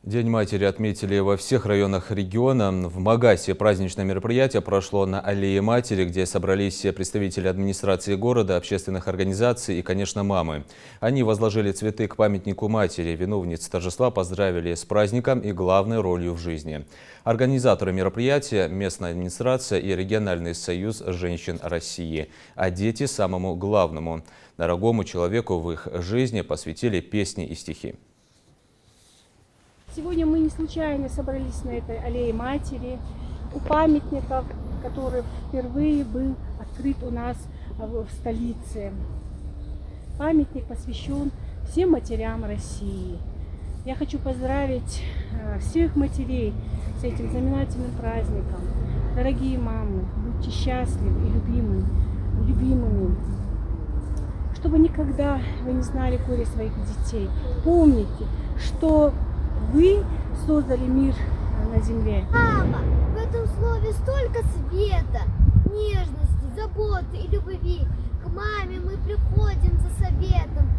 День матери отметили во всех районах региона. В Магасе праздничное мероприятие прошло на Аллее матери, где собрались представители администрации города, общественных организаций и, конечно, мамы. Они возложили цветы к памятнику матери. Виновниц торжества поздравили с праздником и главной ролью в жизни. Организаторы мероприятия – местная администрация и региональный союз женщин России. А дети самому главному – дорогому человеку в их жизни посвятили песни и стихи. Сегодня мы не случайно собрались на этой аллее матери, у памятника, который впервые был открыт у нас в столице. Памятник посвящен всем матерям России. Я хочу поздравить всех матерей с этим знаменательным праздником. Дорогие мамы, будьте счастливы и любимыми. Чтобы никогда вы не знали горе своих детей. Помните, что вы создали мир на земле. Мама, в этом слове столько света, нежности, заботы и любви. К маме мы приходим за советом,